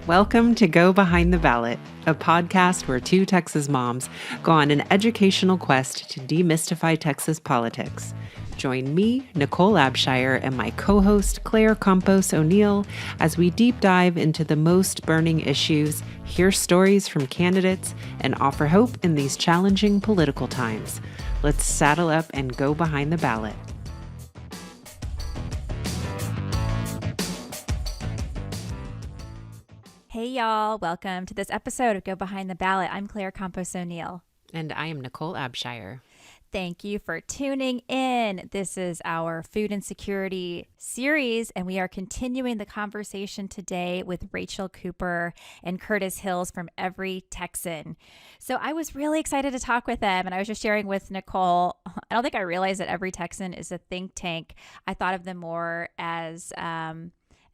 Welcome to Go Behind the Ballot, a podcast where two Texas moms go on an educational quest to demystify Texas politics. Join me, Nichole Abshire, and my co-host Claire Campos O'Neill as we deep dive into the most burning issues, hear stories from candidates, and offer hope in these challenging political times. Let's saddle up and go behind the ballot. Hey y'all, welcome to this episode of Go Behind the Ballot. I'm Claire Campos O'Neill. And I am Nichole Abshire. Thank you for tuning in. This is our food insecurity series, and we are continuing the conversation today with Rachel Cooper and Curtis Hills from Every Texan. So I was really excited to talk with them, and I was just sharing with Nichole. I don't think I realized that Every Texan is a think tank. I thought of them more as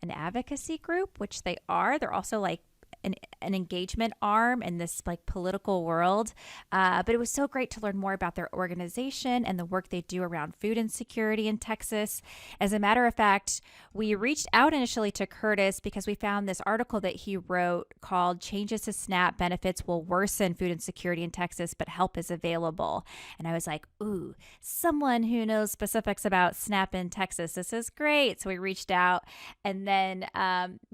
an advocacy group, which they are. They're also like an engagement arm in this like political world. But it was so great to learn more about their organization and the work they do around food insecurity in Texas. As a matter of fact, we reached out initially to Curtis because we found this article that he wrote called "Changes to SNAP Benefits Will Worsen Food Insecurity in Texas, but Help is Available." And I was like, ooh, someone who knows specifics about SNAP in Texas. This is great. So we reached out. And then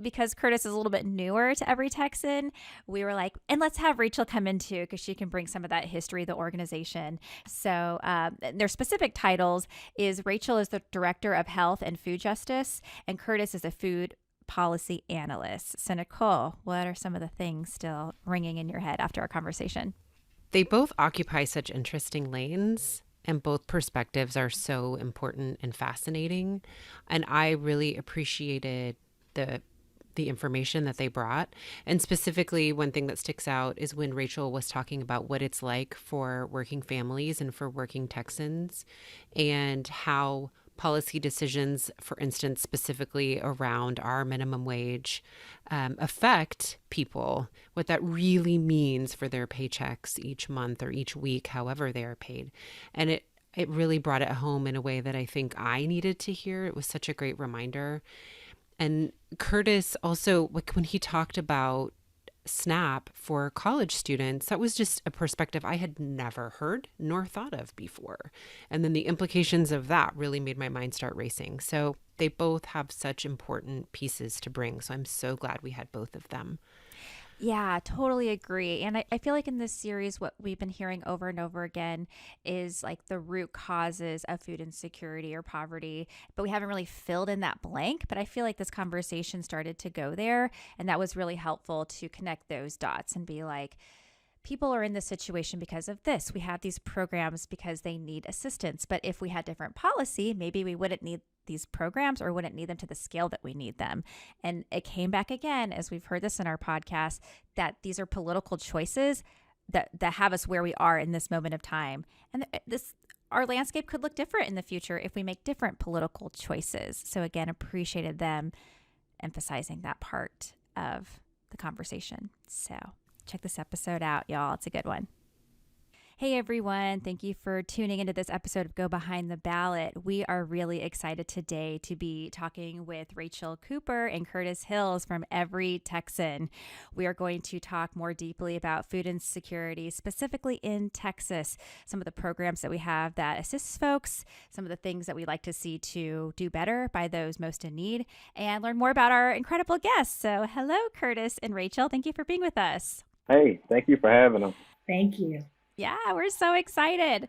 because Curtis is a little bit newer to Every Texan, we were like, and let's have Rachel come in too, because she can bring some of that history of the organization. So their specific titles is Rachel is the Director of Health and Food Justice, and Curtis is a food policy analyst. So Nichole, what are some of the things still ringing in your head after our conversation? They both occupy such interesting lanes, and both perspectives are so important and fascinating. And I really appreciated the information that they brought. And specifically, one thing that sticks out is when Rachel was talking about what it's like for working families and for working Texans, and how policy decisions, for instance, specifically around our minimum wage, affect people, what that really means for their paychecks each month or each week, however they are paid. And it really brought it home in a way that I think I needed to hear. It was such a great reminder. And Curtis also, like when he talked about SNAP for college students, that was just a perspective I had never heard nor thought of before. And then the implications of that really made my mind start racing. So they both have such important pieces to bring. So I'm so glad we had both of them. Yeah, totally agree. And I feel like in this series, what we've been hearing over and over again is like the root causes of food insecurity or poverty, but we haven't really filled in that blank. But I feel like this conversation started to go there, and that was really helpful to connect those dots and be like, people are in this situation because of this. We have these programs because they need assistance. But if we had different policy, maybe we wouldn't need these programs or wouldn't need them to the scale that we need them. And it came back again, as we've heard this in our podcast, that these are political choices that have us where we are in this moment of time. And our landscape could look different in the future if we make different political choices. So again, appreciated them emphasizing that part of the conversation. So check this episode out, y'all. It's a good one. Hey, everyone. Thank you for tuning into this episode of Go Behind the Ballot. We are really excited today to be talking with Rachel Cooper and Curtis Hills from Every Texan. We are going to talk more deeply about food insecurity, specifically in Texas, some of the programs that we have that assists folks, some of the things that we like to see to do better by those most in need, and learn more about our incredible guests. So hello, Curtis and Rachel. Thank you for being with us. Hey, thank you for having us. Thank you. Yeah, we're so excited.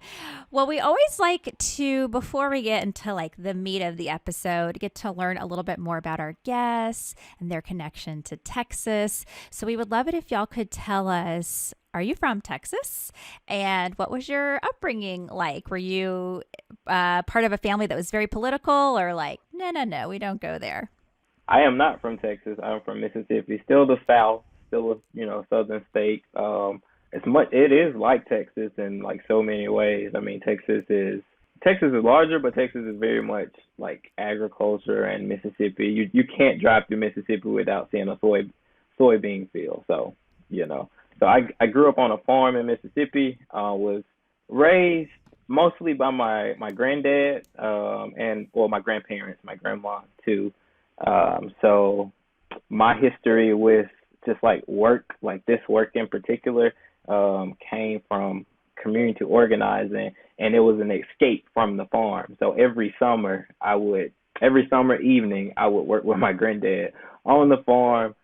Well, we always like to, before we get into like the meat of the episode, get to learn a little bit more about our guests and their connection to Texas. So we would love it if y'all could tell us, are you from Texas? And what was your upbringing like? Were you part of a family that was very political, or like, no, we don't go there? I am not from Texas. I'm from Mississippi, still the South, still a southern state. It is like Texas in like so many ways. I mean, Texas is larger, but Texas is very much like agriculture and Mississippi. You can't drive through Mississippi without seeing a soybean field. So I grew up on a farm in Mississippi. Was raised mostly by my granddad and my grandparents, my grandma too, So my history with just like work, like this work in particular, came from community organizing, and it was an escape from the farm. So every summer evening, I would work with my granddad on the farm,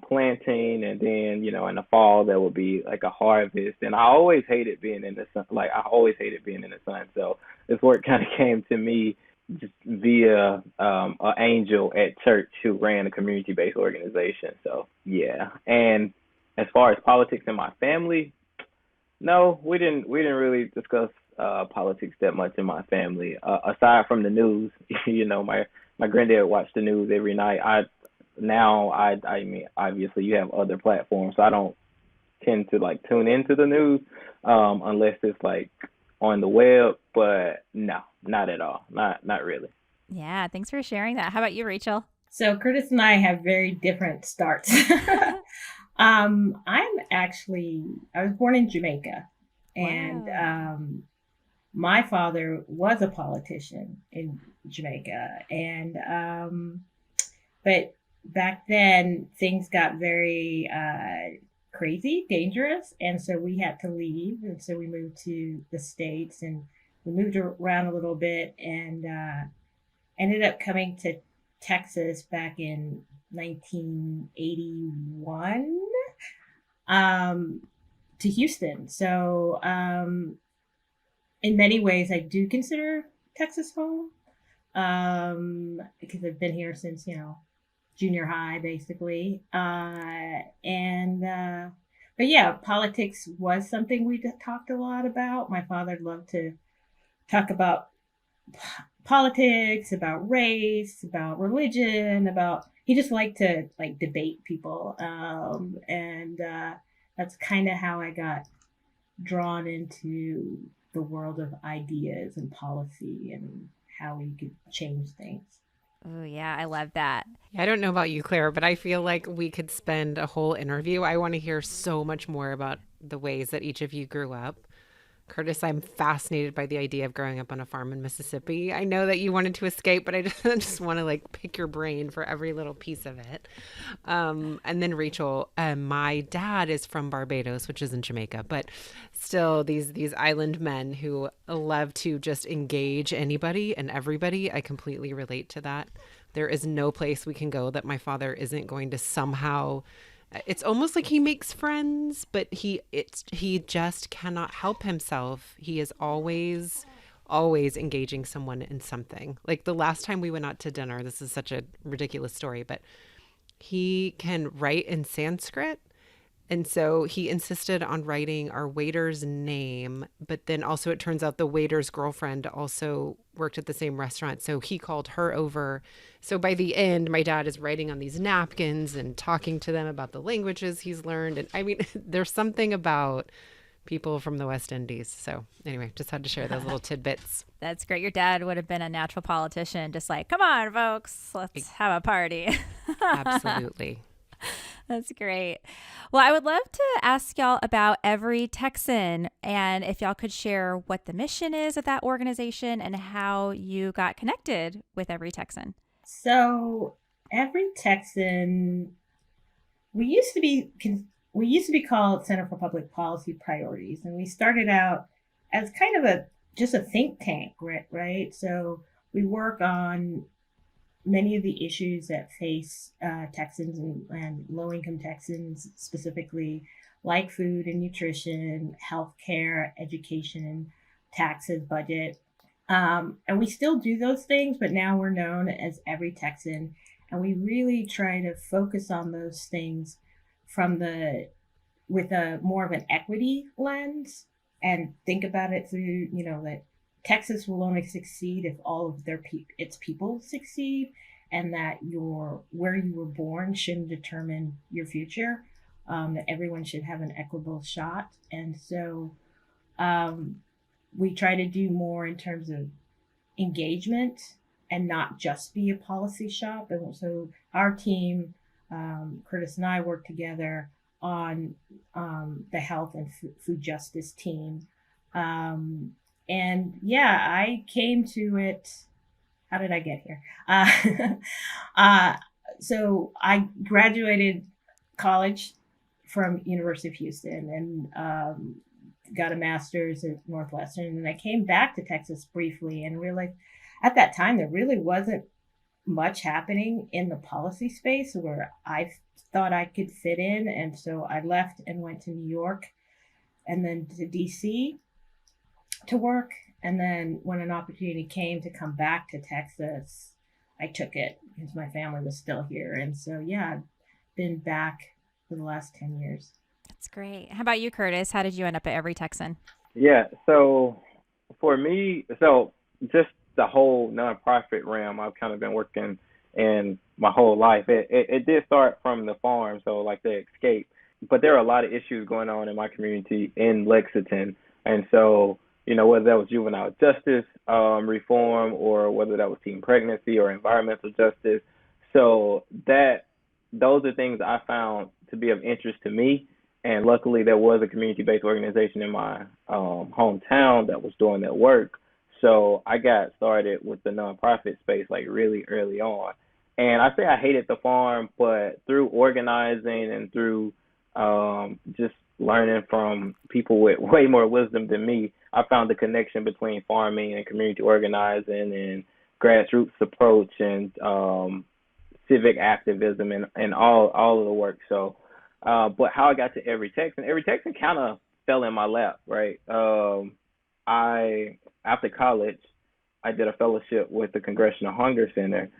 planting, and then in the fall there would be like a harvest. And I always hated being in the sun. Like I always hated being in the sun. So this work kind of came to me just via an angel at church who ran a community-based organization. So yeah, and as far as politics in my family, no, we didn't really discuss politics that much in my family. Aside from the news, my granddad watched the news every night. I mean obviously you have other platforms, so I don't tend to like tune into the news unless it's like on the web. But no, not at all. Not really. Yeah, thanks for sharing that. How about you, Rachel? So Curtis and I have very different starts. I was born in Jamaica, and Wow. my father was a politician in Jamaica, and but back then things got very crazy, dangerous, and so we had to leave, and so we moved to the States, and we moved around a little bit, and ended up coming to Texas back in 1981, um, to Houston. So, in many ways, I do consider Texas home, because I've been here since, junior high, basically. But yeah, politics was something we talked a lot about. My father loved to talk about politics, about race, about religion, about he just liked to like debate people, and that's kind of how I got drawn into the world of ideas and policy and how we could change things. Oh, yeah, I love that. I don't know about you, Claire, but I feel like we could spend a whole interview. I want to hear so much more about the ways that each of you grew up. Curtis, I'm fascinated by the idea of growing up on a farm in Mississippi. I know that you wanted to escape, but I just want to like pick your brain for every little piece of it. And then Rachel, my dad is from Barbados, which is in Jamaica, but still these island men who love to just engage anybody and everybody. I completely relate to that. There is no place we can go that my father isn't going to somehow, it's almost like he makes friends, but he just cannot help himself. He is always engaging someone in something. Like the last time we went out to dinner, this is such a ridiculous story, but he can write in Sanskrit. And so he insisted on writing our waiter's name, but then also it turns out the waiter's girlfriend also worked at the same restaurant. So he called her over. So by the end, my dad is writing on these napkins and talking to them about the languages he's learned. And I mean, there's something about people from the West Indies. So anyway, just had to share those little tidbits. That's great. Your dad would have been a natural politician, just like, come on, folks, let's have a party. Absolutely. That's great. Well, I would love to ask y'all about Every Texan and if y'all could share what the mission is of that organization and how you got connected with Every Texan. So every Texan, we used to be called Center for Public Policy Priorities, and we started out as kind of just a think tank, right? So we work on many of the issues that face Texans and low-income Texans specifically, like food and nutrition, healthcare, education, taxes, budget. And we still do those things, but now we're known as Every Texan. And we really try to focus on those things with a more of an equity lens and think about it through, that Texas will only succeed if all of its people succeed, and that where you were born shouldn't determine your future. That everyone should have an equitable shot, and so we try to do more in terms of engagement and not just be a policy shop. And so our team, Curtis and I, work together on the health and food justice team. And yeah, I came to it how did I get here? Uh, so I graduated college from University of Houston and got a master's at Northwestern. And I came back to Texas briefly and realized at that time there really wasn't much happening in the policy space where I thought I could fit in. And so I left and went to New York and then to DC to work. And then when an opportunity came to come back to Texas, I took it because my family was still here. And so, yeah, I've been back for the last 10 years. That's great. How about you, Curtis? How did you end up at Every Texan? Yeah, so for me, so just the whole nonprofit realm, I've kind of been working in my whole life. It did start from the farm, so like the escape, but there are a lot of issues going on in my community in Lexington, and so whether that was juvenile justice reform or whether that was teen pregnancy or environmental justice, so that those are things I found to be of interest to me. And luckily, there was a community-based organization in my hometown that was doing that work. So I got started with the nonprofit space like really early on. And I say I hated the farm, but through organizing and through just learning from people with way more wisdom than me, I found the connection between farming and community organizing and grassroots approach and civic activism and all of the work. So, but how I got to Every Texan kind of fell in my lap, right? I After college, I did a fellowship with the Congressional Hunger Center,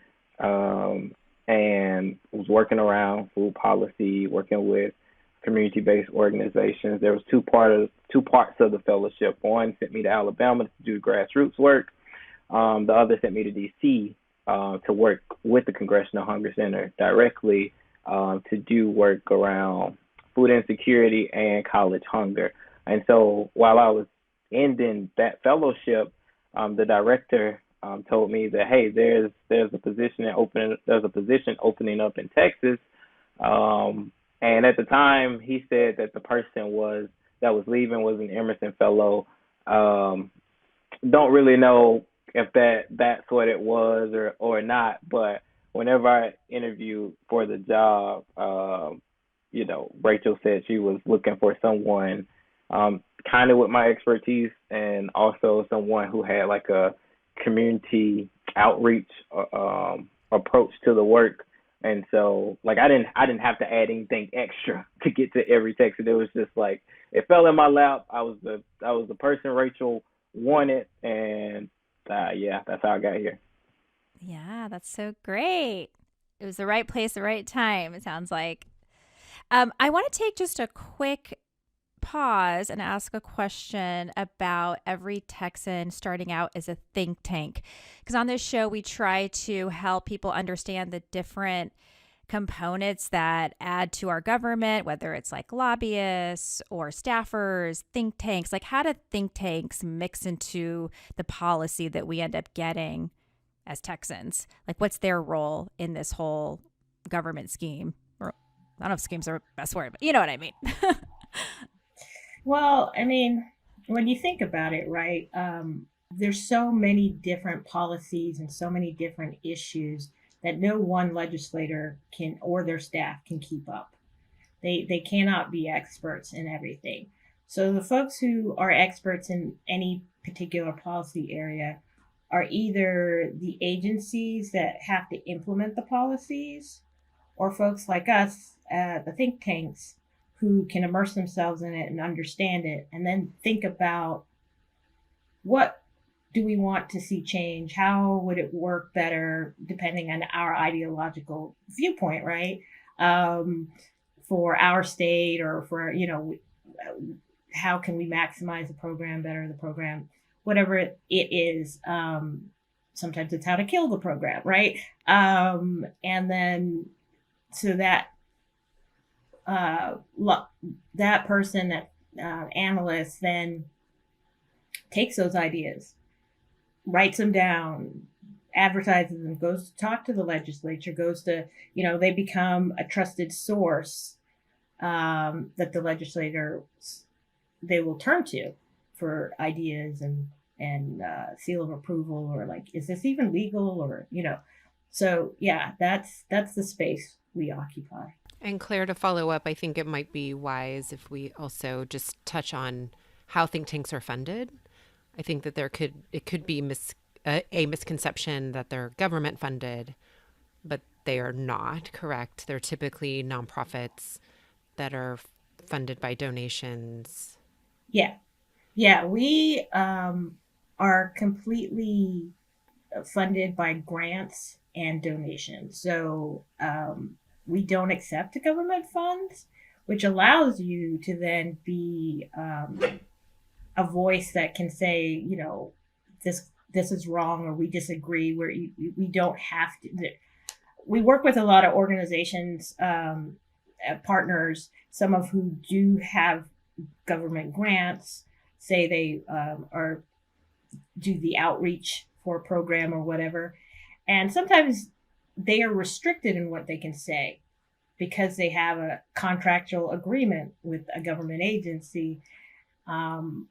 and was working around food policy, working with community-based organizations. There was two parts of the fellowship. One sent me to Alabama to do grassroots work. The other sent me to DC to work with the Congressional Hunger Center directly to do work around food insecurity and college hunger. And so while I was ending that fellowship, the director told me that, hey, there's a position opening up in Texas. And at the time, he said that the person that was leaving was an Emerson fellow. Don't really know if that's what it was or not, but whenever I interviewed for the job, Rachel said she was looking for someone kind of with my expertise and also someone who had like a community outreach approach to the work. And so like I didn't have to add anything extra to get to Every Texan. It was just like it fell in my lap. I was the person Rachel wanted, and that's how I got here. Yeah, that's so great. It was the right place, the right time, it sounds like. I want to take just a quick pause and ask a question about Every Texan starting out as a think tank. Because on this show, we try to help people understand the different components that add to our government, whether it's like lobbyists or staffers, think tanks. Like, how do think tanks mix into the policy that we end up getting as Texans? Like, what's their role in this whole government scheme? Or I don't know if schemes are the best word, but you know what I mean. Well, I mean, when you think about it, right, there's so many different policies and so many different issues that no one legislator can or their staff can keep up. They cannot be experts in everything. So the folks who are experts in any particular policy area are either the agencies that have to implement the policies or folks like us, the think tanks, who can immerse themselves in it and understand it and then think about what do we want to see change? How would it work better depending on our ideological viewpoint, right? For our state or for, how can we maximize the program, better the program, whatever it is. Sometimes it's how to kill the program, right? And then so that that person, that analyst, then takes those ideas, writes them down, advertises them, goes to talk to the legislature, goes to, they become a trusted source that the legislator they will turn to for ideas and and seal of approval, or like, is this even legal, or so yeah, that's the space we occupy. And Claire, to follow up, I think it might be wise if we also just touch on how think tanks are funded. I think that it could be a misconception that they're government funded, but they are not, correct. They're typically nonprofits that are funded by donations. Yeah, yeah, we are completely funded by grants and donations. So we don't accept government funds, which allows you to then be a voice that can say, this is wrong, or we disagree. Where we don't have to. We work with a lot of organizations, partners, some of who do have government grants. Say they are do the outreach for a program or whatever. And sometimes they are restricted in what they can say because they have a contractual agreement with a government agency.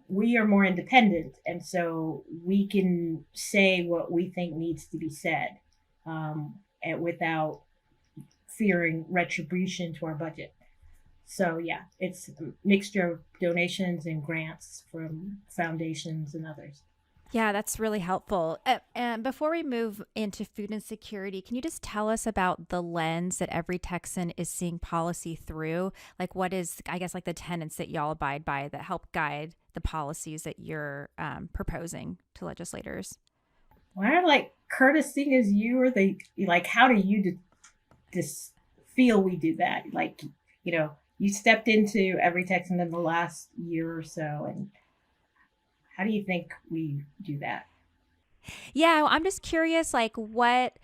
We are more independent, and so we can say what we think needs to be said, and without fearing retribution to our budget. So yeah, it's a mixture of donations and grants from foundations and others. Yeah, that's really helpful. And before we move into food insecurity, can you just tell us about the lens that Every Texan is seeing policy through? Like, what is, I guess, like the tenets that y'all abide by that help guide the policies that you're proposing to legislators? Why are like Curtis seeing as you, or they like, how do you just feel we do that? Like, you stepped into Every Texan in the last year or so, and how do you think we do that? Yeah, I'm just curious, like what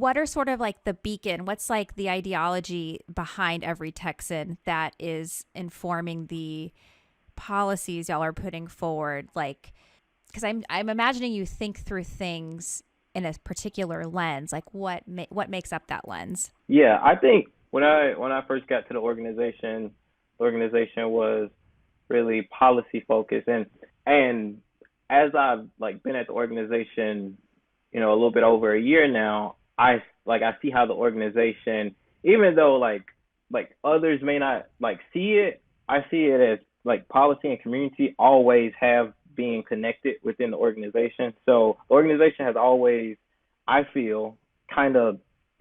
are sort of like the beacon? What's like the ideology behind Every Texan that is informing the policies y'all are putting forward? Like, because I'm imagining you think through things in a particular lens. Like, what makes up that lens? Yeah, I think when I first got to the organization was really policy focused, and as I've like been at the organization, a little bit over a year now, I see how the organization, even though like others may not like see it, I see it as like policy and community always have being connected within the organization. So the organization has always, I feel, kind of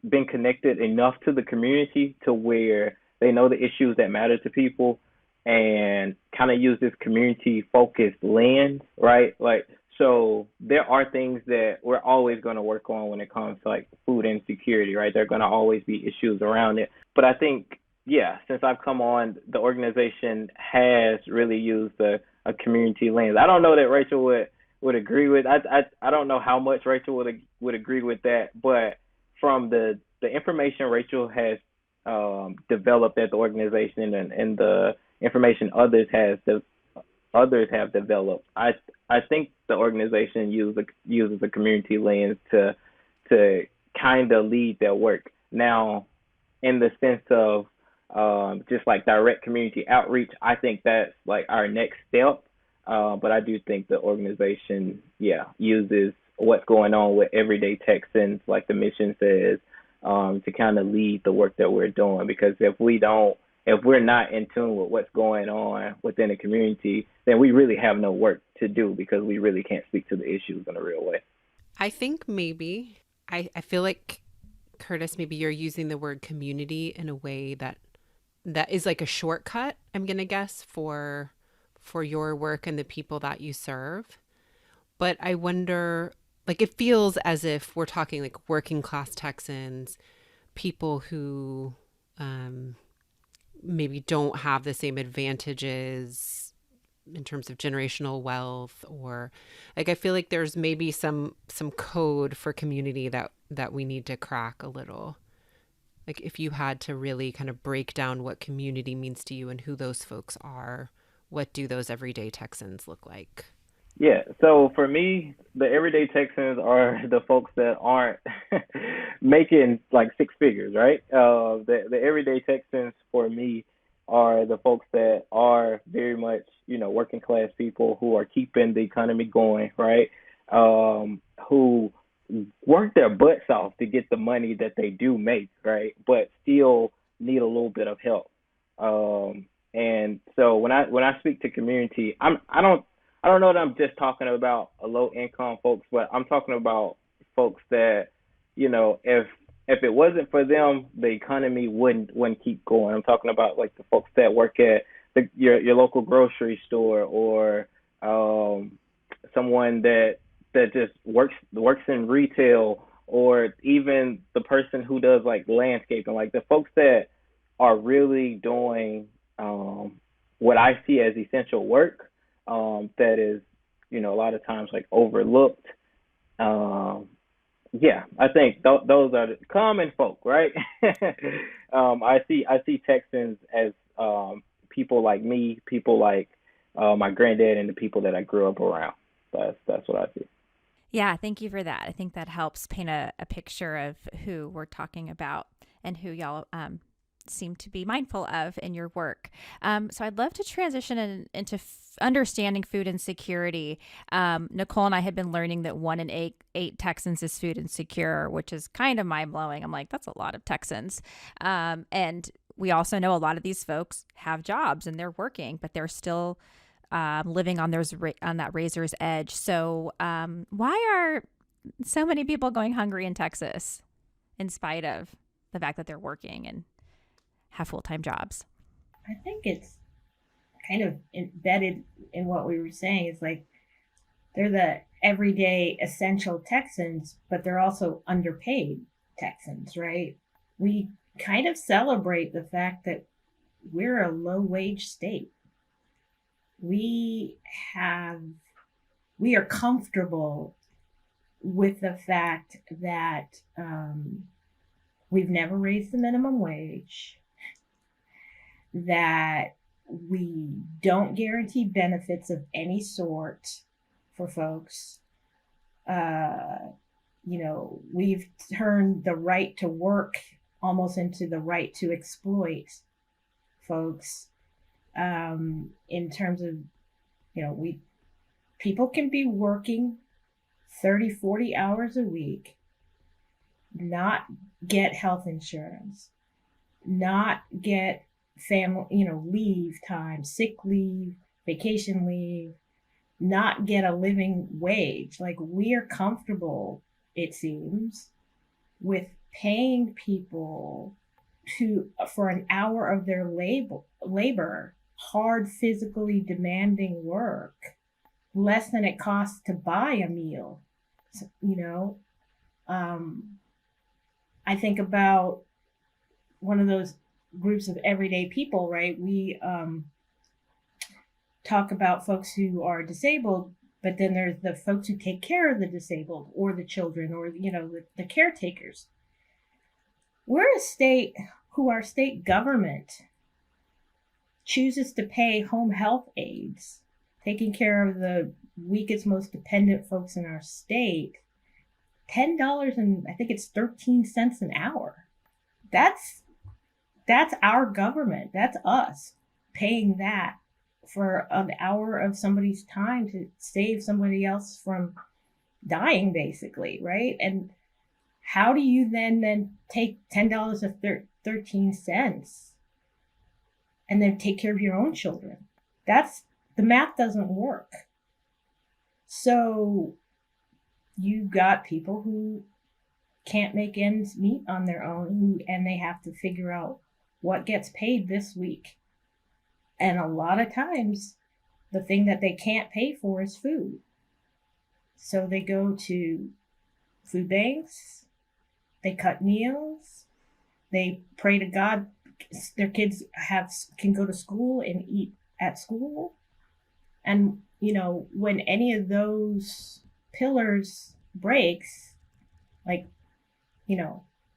been connected enough to the community to where they know the issues that matter to people and kind of use this community focused lens, right? Like, so there are things that we're always going to work on when it comes to like food insecurity, right? There are going to always be issues around it. But I think, yeah, since I've come on, the organization has really used a community lens. I don't know that Rachel would agree with. I don't know how much Rachel would agree with that, but from the information Rachel has developed at the organization, and the information others have developed, I think the organization uses a community lens to kind of lead their work. Now, in the sense of just like direct community outreach, I think that's like our next step. But I do think the organization, yeah, uses what's going on with everyday Texans, like the mission says, to kind of lead the work that we're doing. Because if we're not in tune with what's going on within the community, then we really have no work to do because we really can't speak to the issues in a real way. I think maybe, I feel like, Curtis, maybe you're using the word community in a way that is like a shortcut, I'm going to guess, for your work and the people that you serve. But I wonder, like, it feels as if we're talking like working class Texans, people who maybe don't have the same advantages in terms of generational wealth, or like I feel like there's maybe some code for community that we need to crack a little. Like if you had to really kind of break down what community means to you and who those folks are, what do those everyday Texans look like? Yeah, so for me, the everyday Texans are the folks that aren't making like six figures, right? The everyday Texans for me are the folks that are very much working class people who are keeping the economy going, right? Who work their butts off to get the money that they do make, right? But still need a little bit of help. And so when I speak to community, I don't know that I'm just talking about a low income folks, but I'm talking about folks that, if it wasn't for them, the economy wouldn't keep going. I'm talking about like the folks that work at your local grocery store, or someone that just works in retail, or even the person who does like landscaping, like the folks that are really doing what I see as essential work, that is, a lot of times like overlooked. Um, yeah, I think those are the common folk, right? I see Texans as people like me, people like my granddad, and the people that I grew up around. That's what I see. Yeah, thank you for that. I think that helps paint a picture of who we're talking about and who y'all seem to be mindful of in your work. So I'd love to transition into understanding food insecurity. Nichole and I had been learning that 1 in 8 Texans is food insecure, which is kind of mind blowing. I'm like, that's a lot of Texans. And we also know a lot of these folks have jobs and they're working, but they're still living on that razor's edge. So why are so many people going hungry in Texas in spite of the fact that they're working and have full-time jobs? I think it's kind of embedded in what we were saying. It's like they're the everyday essential Texans, but they're also underpaid Texans, right? We kind of celebrate the fact that we're a low wage state. We have we are comfortable with the fact that we've never raised the minimum wage, that we don't guarantee benefits of any sort for folks. We've turned the right to work almost into the right to exploit folks. In terms of, we people can be working 30, 40 hours a week, not get health insurance, not get family, leave time, sick leave, vacation leave, not get a living wage. Like, we are comfortable, it seems, with paying people for an hour of their labor, hard, physically demanding work, less than it costs to buy a meal. So, I think about one of those groups of everyday people, right? We talk about folks who are disabled, but then there's the folks who take care of the disabled or the children, or the caretakers. We're a state our state government chooses to pay home health aides, taking care of the weakest, most dependent folks in our state, $10 and I think it's 13 cents an hour. That's our government. That's us paying that for an hour of somebody's time to save somebody else from dying, basically, right? And how do you then take $10 of 13 cents and then take care of your own children? The math doesn't work. So you got people who can't make ends meet on their own, and they have to figure out what gets paid this week. And a lot of times, the thing that they can't pay for is food. So they go to food banks, they cut meals, they pray to God their kids can go to school and eat at school. And, when any of those pillars breaks, like,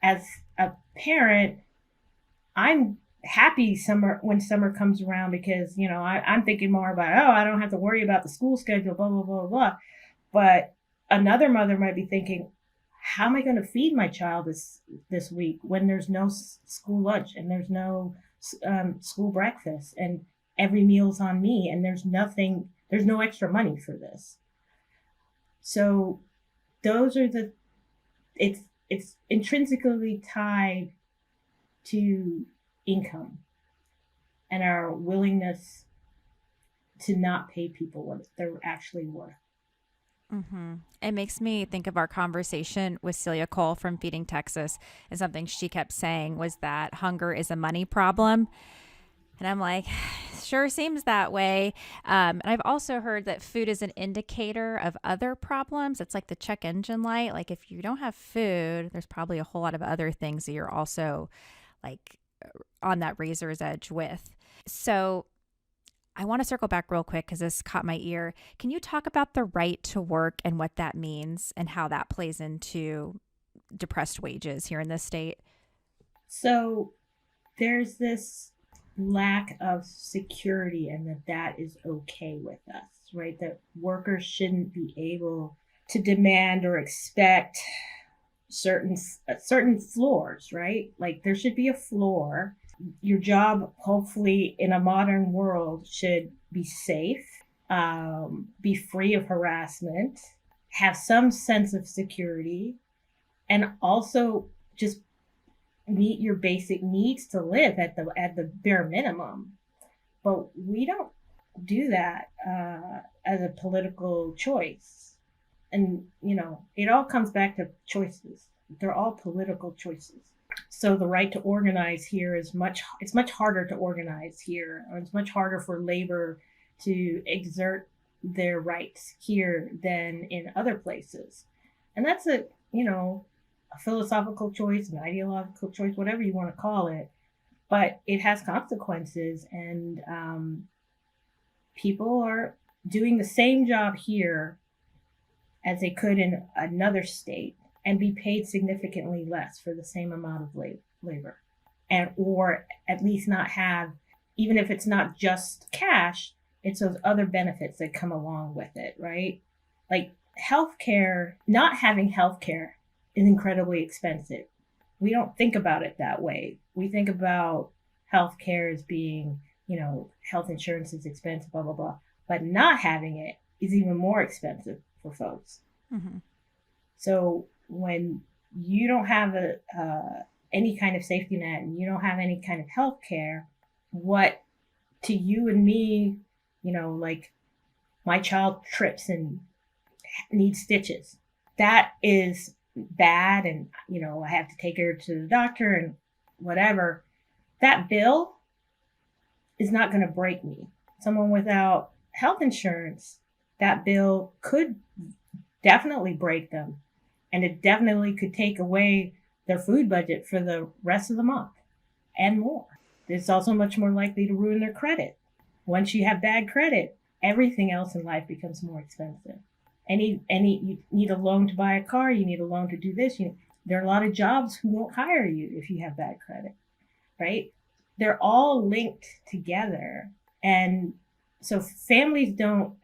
as a parent, I'm happy when summer comes around, because I'm thinking more about, I don't have to worry about the school schedule, blah blah blah blah. But another mother might be thinking, how am I going to feed my child this week when there's no school lunch and there's no school breakfast, and every meal's on me, and there's no extra money for this. So those are it's intrinsically tied to income and our willingness to not pay people what they're actually worth. Mm-hmm. It makes me think of our conversation with Celia Cole from Feeding Texas, and something she kept saying was that hunger is a money problem. And I'm like, sure seems that way. And I've also heard that food is an indicator of other problems. It's like the check engine light. Like if you don't have food, there's probably a whole lot of other things that you're also like on that razor's edge with. So I want to circle back real quick because this caught my ear. Can you talk about the right to work and what that means and how that plays into depressed wages here in this state? So there's this lack of security, and that is okay with us, right? That workers shouldn't be able to demand or expect certain floors, right? Like there should be a floor. Your job, hopefully in a modern world, should be safe, be free of harassment, have some sense of security, and also just meet your basic needs to live at the bare minimum. But we don't do that as a political choice. And it all comes back to choices. They're all political choices. So the right to organize here it's much harder to organize here, or it's much harder for labor to exert their rights here than in other places. And that's a philosophical choice, an ideological choice, whatever you want to call it, but it has consequences. And people are doing the same job here as they could in another state and be paid significantly less for the same amount of labor, and or at least not have, even if it's not just cash, it's those other benefits that come along with it, right? Like healthcare, not having healthcare is incredibly expensive. We don't think about it that way. We think about healthcare as being, health insurance is expensive, blah, blah, blah. But not having it is even more expensive for folks. Mm-hmm. So when you don't have any kind of safety net and you don't have any kind of health care, what to you and me, like my child trips and needs stitches, that is bad. And, I have to take her to the doctor and whatever. That bill is not going to break me. Someone without health insurance, that bill could definitely break them. And it definitely could take away their food budget for the rest of the month and more. It's also much more likely to ruin their credit. Once you have bad credit, everything else in life becomes more expensive. You need a loan to buy a car, you need a loan to do this. There are a lot of jobs who won't hire you if you have bad credit, right? They're all linked together. And so families don't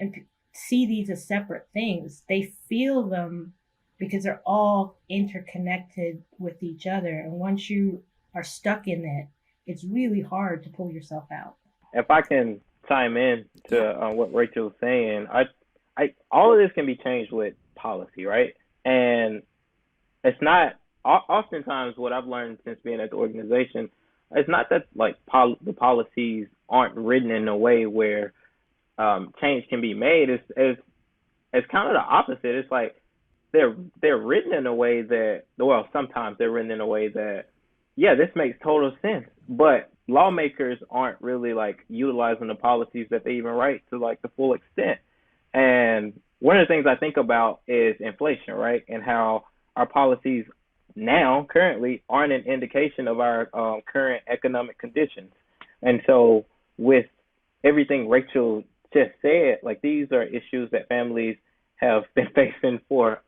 see these as separate things. They feel them because they're all interconnected with each other. And once you are stuck in it, it's really hard to pull yourself out. If I can chime in to what Rachel's saying, I all of this can be changed with policy, right? And it's not, oftentimes what I've learned since being at the organization, it's not that like the policies aren't written in a way where change can be made. It's kind of the opposite. It's like they're written in a way that, well, sometimes they're written in a way that, yeah, this makes total sense, but lawmakers aren't really like utilizing the policies that they even write to like the full extent. And one of the things I think about is inflation, right? And how our policies now currently aren't an indication of our current economic conditions. And so with everything Rachel just said, like these are issues that families have been facing for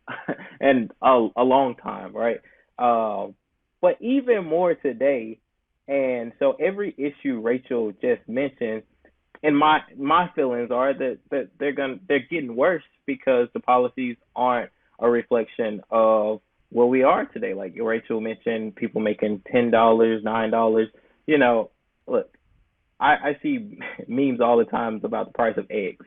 and a long time, right? But even more today. And so every issue Rachel just mentioned, and my feelings are that they're getting worse because the policies aren't a reflection of where we are today. Like Rachel mentioned, people making $10, $9. Look, I see memes all the time about the price of eggs.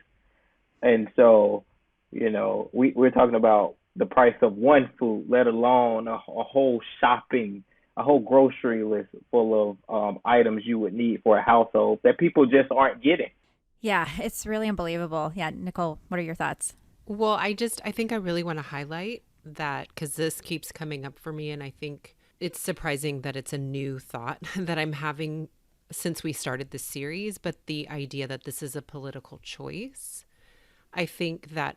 And so, we're talking about the price of one food, let alone a whole a whole grocery list full of items you would need for a household that people just aren't getting. Yeah, it's really unbelievable. Yeah, Nichole, what are your thoughts? Well, I think I really want to highlight that because this keeps coming up for me. And I think it's surprising that it's a new thought that I'm having since we started this series, but the idea that this is a political choice. I think that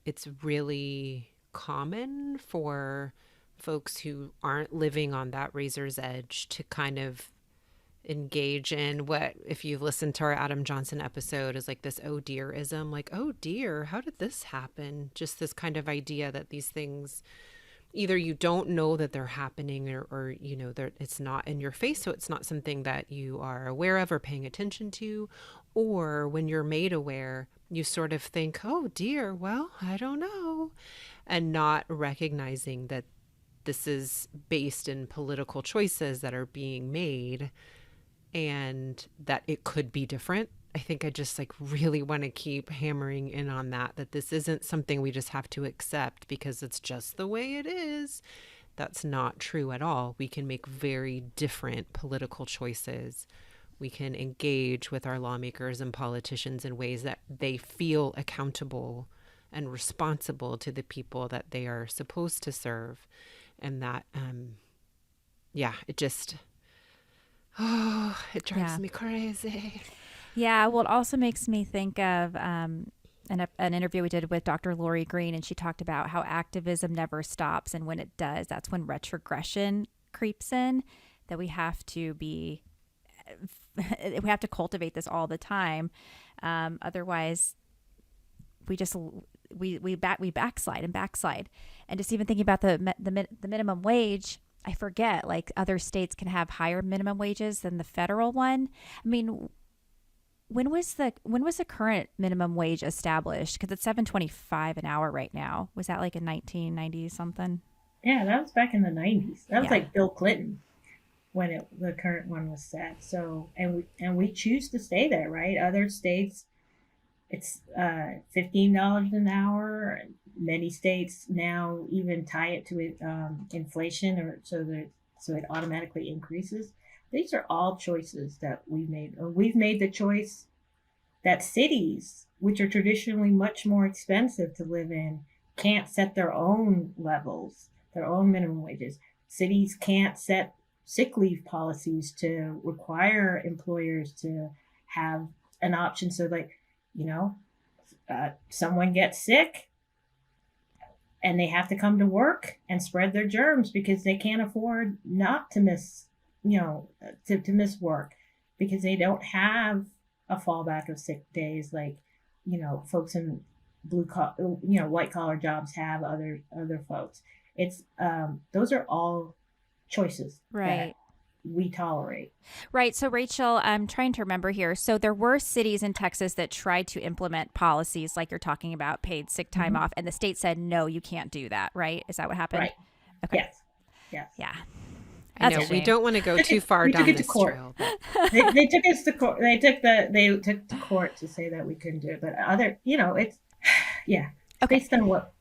it's really common for folks who aren't living on that razor's edge to kind of engage in what, if you've listened to our Adam Johnson episode, is like this oh dearism, like, oh dear, how did this happen? Just this kind of idea that these things, either you don't know that they're happening or it's not in your face, so it's not something that you are aware of or paying attention to, or when you're made aware, you sort of think, oh dear, well, I don't know, and not recognizing that this is based in political choices that are being made and that it could be different. I think I just like really want to keep hammering in on that this isn't something we just have to accept because it's just the way it is. That's not true at all. We can make very different political choices. We can engage with our lawmakers and politicians in ways that they feel accountable and responsible to the people that they are supposed to serve. And that, it just, it drives me crazy. Yeah, well, it also makes me think of an interview we did with Dr. Lori Green, and she talked about how activism never stops. And when it does, that's when retrogression creeps in, that we have to cultivate this all the time. Otherwise, we backslide and backslide. And just even thinking about the minimum wage, I forget, like other states can have higher minimum wages than the federal one. I mean, when was the current minimum wage established? Because it's $7.25 an hour right now. Was that like in 1990 something? Yeah, that was back in the 90s. That was like Bill Clinton when the current one was set. So and we choose to stay there, right? Other states, it's $15 an hour. Many states now even tie it to inflation, or so it automatically increases. These are all choices that we've made. Or we've made the choice that cities, which are traditionally much more expensive to live in, can't set their own levels, their own minimum wages. Cities can't set sick leave policies to require employers to have an option. So like, someone gets sick and they have to come to work and spread their germs because they can't afford not to miss, to miss work because they don't have a fallback of sick days like, folks in white collar jobs have other folks. It's those are all choices, right? We tolerate. Right. So, Rachel, I'm trying to remember here. So there were cities in Texas that tried to implement policies like you're talking about, paid sick time off, and the state said, no, you can't do that, right? Is that what happened? Right. Okay. Yes. Yeah. I know we don't want to go too far down this trail. But... they took us to court. They took to court to say that we couldn't do it. But it's based on what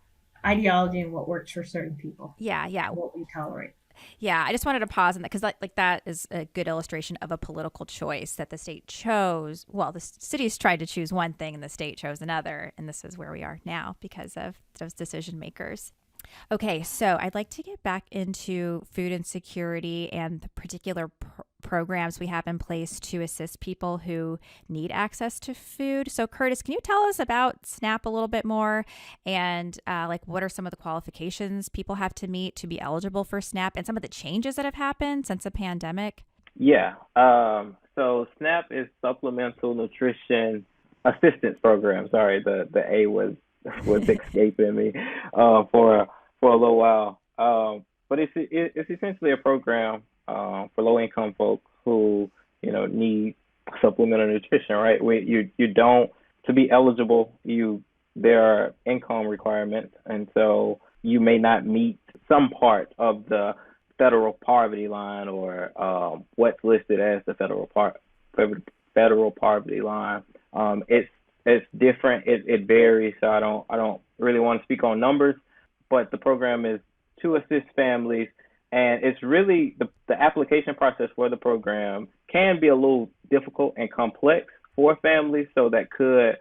ideology and what works for certain people. Yeah. What we tolerate. Yeah, I just wanted to pause on that because that is a good illustration of a political choice that the state chose. Well, the cities tried to choose one thing and the state chose another. And this is where we are now because of those decision makers. Okay, so I'd like to get back into food insecurity and the particular programs we have in place to assist people who need access to food. So Curtis, can you tell us about SNAP a little bit more and what are some of the qualifications people have to meet to be eligible for SNAP and some of the changes that have happened since the pandemic? Yeah. So SNAP is Supplemental Nutrition Assistance Program. Sorry, the A was escaping me for a little while. But it's essentially a program for low-income folks who need supplemental nutrition. Right? You don't, to be eligible, there are income requirements, and so you may not meet some part of the federal poverty line or what's listed as the federal poverty line. It's different. It varies. So I don't really want to speak on numbers, but the program is to assist families, and it's really the application process for the program can be a little difficult and complex for families. So that could,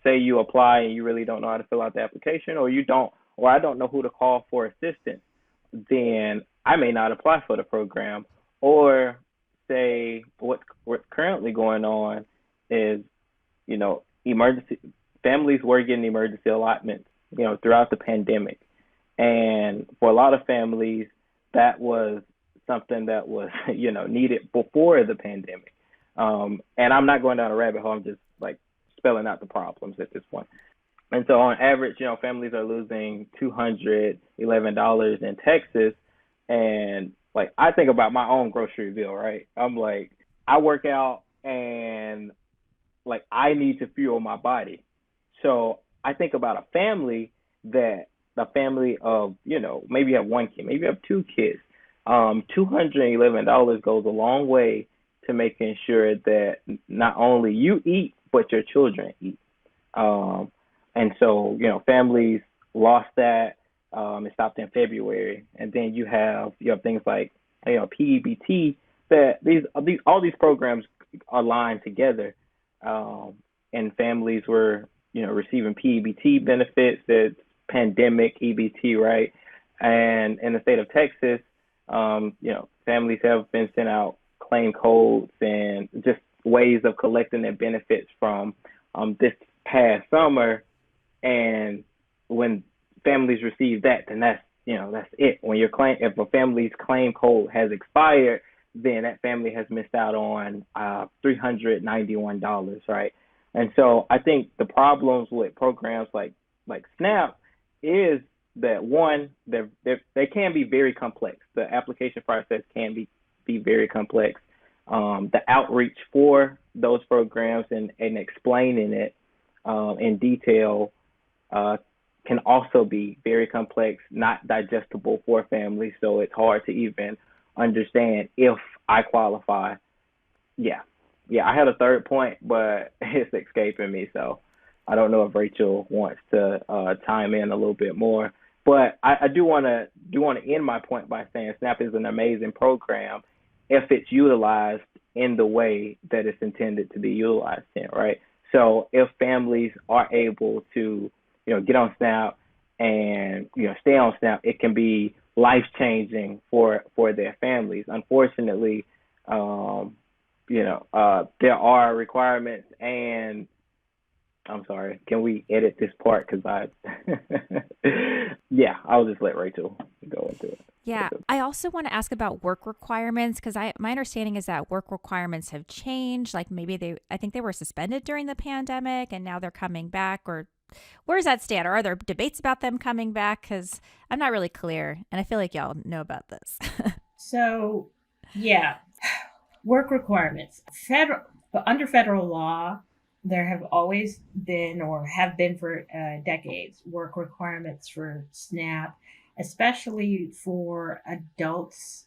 say you apply and you really don't know how to fill out the application, or I don't know who to call for assistance, then I may not apply for the program. Or say what's currently going on is, emergency families were getting emergency allotments, throughout the pandemic. And for a lot of families, that was something that was, needed before the pandemic. And I'm not going down a rabbit hole. I'm just like spelling out the problems at this point. And so on average, families are losing $211 in Texas. And like, I think about my own grocery bill, right? I'm like, I work out and like I need to fuel my body. So I think about a family of, maybe you have one kid, maybe you have two kids. $211 goes a long way to making sure that not only you eat, but your children eat. And so, families lost that. It stopped in February. And then you have things like, PEBT, that all these programs align together. And families were, receiving PEBT benefits, that's pandemic EBT, right? And in the state of Texas, families have been sent out claim codes and just ways of collecting their benefits from this past summer. And when families receive that, then that's it. When if a family's claim code has expired, then that family has missed out on $391, right? And so I think the problems with programs like SNAP is that, one, they can be very complex. The application process can be very complex. The outreach for those programs and explaining it in detail can also be very complex, not digestible for families. So it's hard to even understand if I qualify. Yeah, I had a third point, but it's escaping me. So I don't know if Rachel wants to chime in a little bit more. But I do want to end my point by saying SNAP is an amazing program if it's utilized in the way that it's intended to be utilized in, right? So if families are able to, get on SNAP and, stay on SNAP, it can be life-changing for their families. Unfortunately, there are requirements, and I'm sorry, can we edit this part? Because I'll just let Rachel go into it. Yeah, I also want to ask about work requirements, because my understanding is that work requirements have changed. Like maybe I think they were suspended during the pandemic and now they're coming back, or where does that stand? Or are there debates about them coming back? Because I'm not really clear, and I feel like y'all know about this. So, yeah, work requirements. Under federal law, there have always been, or have been for decades, work requirements for SNAP, especially for adults.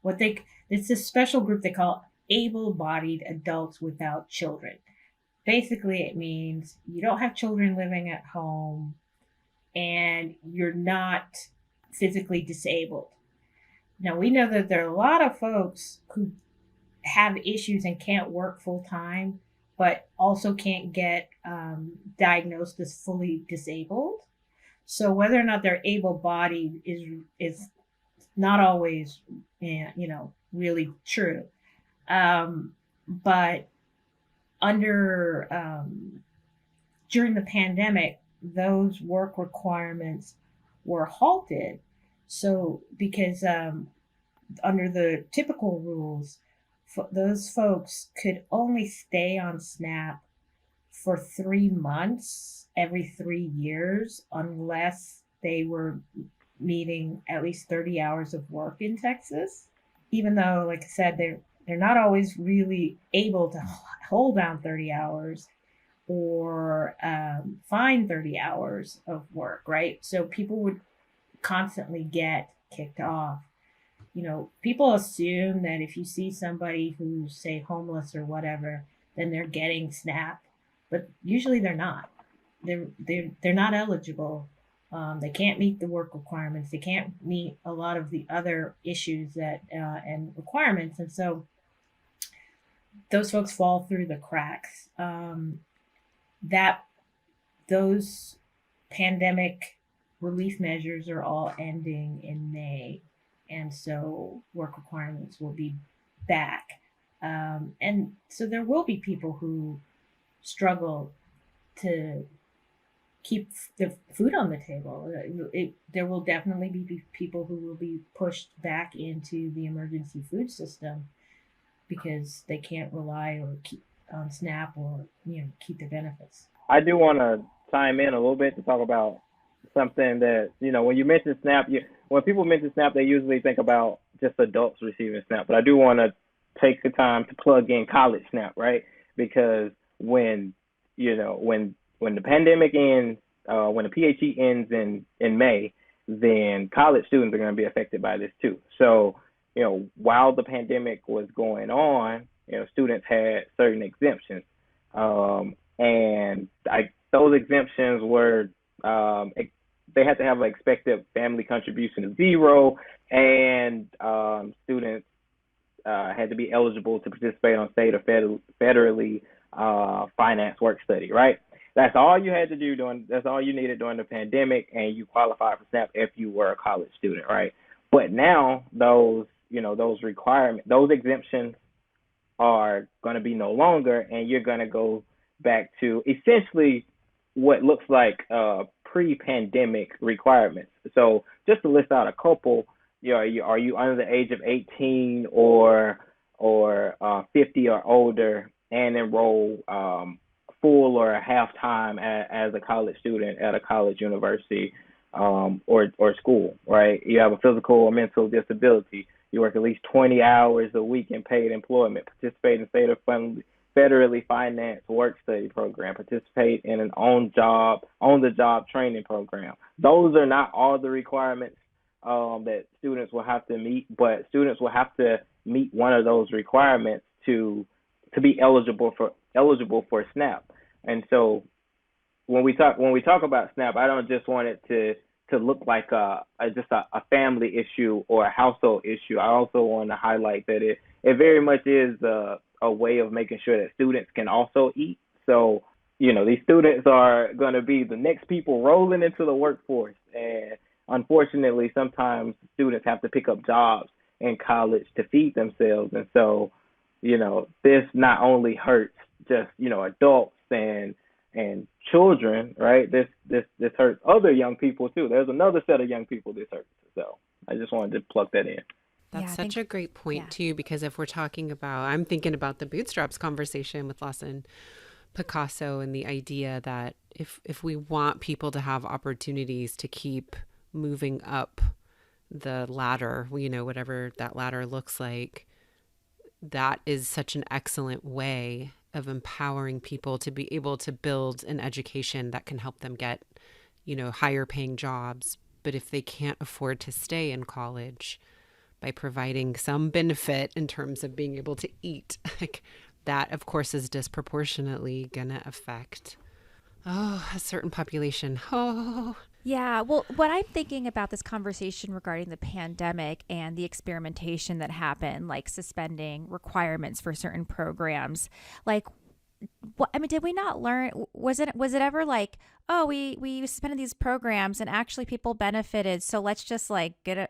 It's a special group they call able-bodied adults without children. Basically, it means you don't have children living at home and you're not physically disabled. Now, we know that there are a lot of folks who have issues and can't work full time, but also can't get diagnosed as fully disabled. So whether or not they're able-bodied is not always, really true. But during the pandemic, those work requirements were halted. So because under the typical rules, those folks could only stay on SNAP for 3 months every 3 years unless they were meeting at least 30 hours of work in Texas. Even though, like I said, they're not always really able to hold down 30 hours or find 30 hours of work, right? So people would constantly get kicked off. People assume that if you see somebody who's, say, homeless or whatever, then they're getting SNAP, but usually they're not. They're not eligible. They can't meet the work requirements. They can't meet a lot of the other issues that and requirements, and so those folks fall through the cracks. That those pandemic relief measures are all ending in May, and so work requirements will be back. And so there will be people who struggle to keep the food on the table. There will definitely be people who will be pushed back into the emergency food system because they can't rely or keep on SNAP or keep their benefits. I do want to chime in a little bit to talk about something that, when you mention SNAP, when people mention SNAP, they usually think about just adults receiving SNAP. But I do want to take the time to plug in college SNAP, right? Because when the pandemic ends, when the PHE ends in May, then college students are going to be affected by this too. So, while the pandemic was going on, students had certain exemptions. And those exemptions were, they had to have an expected family contribution of 0, and students had to be eligible to participate on state or federally financed work study, right? That's all you had to do that's all you needed during the pandemic, and you qualified for SNAP if you were a college student, right? But now those requirements, those exemptions are going to be no longer, and you're going to go back to essentially what looks like pre-pandemic requirements. So just to list out a couple, are you under the age of 18 or 50 or older and enroll full or half time as a college student at a college, university, or school, right? You have a physical or mental disability. You work at least 20 hours a week in paid employment, participate in state or federally financed work study program, participate in an on-the-job training program. Those are not all the requirements that students will have to meet, but students will have to meet one of those requirements to be eligible for SNAP. And so when we talk about SNAP, I don't just want it to look like just a family issue or a household issue. I also want to highlight that it very much is a way of making sure that students can also eat. So, these students are going to be the next people rolling into the workforce. And unfortunately, sometimes students have to pick up jobs in college to feed themselves. And so, this not only hurts just, adults and children, right? This hurts other young people too. There's another set of young people this hurts. So I just wanted to plug that in. That's such a great point too, because if we're talking about, I'm thinking about the bootstraps conversation with Lawson Picasso and the idea that if we want people to have opportunities to keep moving up the ladder, whatever that ladder looks like, that is such an excellent way of empowering people to be able to build an education that can help them get, higher paying jobs. But if they can't afford to stay in college, by providing some benefit in terms of being able to eat, like that, of course, is disproportionately going to affect a certain population. Yeah, well, what I'm thinking about this conversation regarding the pandemic and the experimentation that happened, like suspending requirements for certain programs, like, did we not learn? Was it ever like, oh, we suspended these programs and actually people benefited, so let's just like do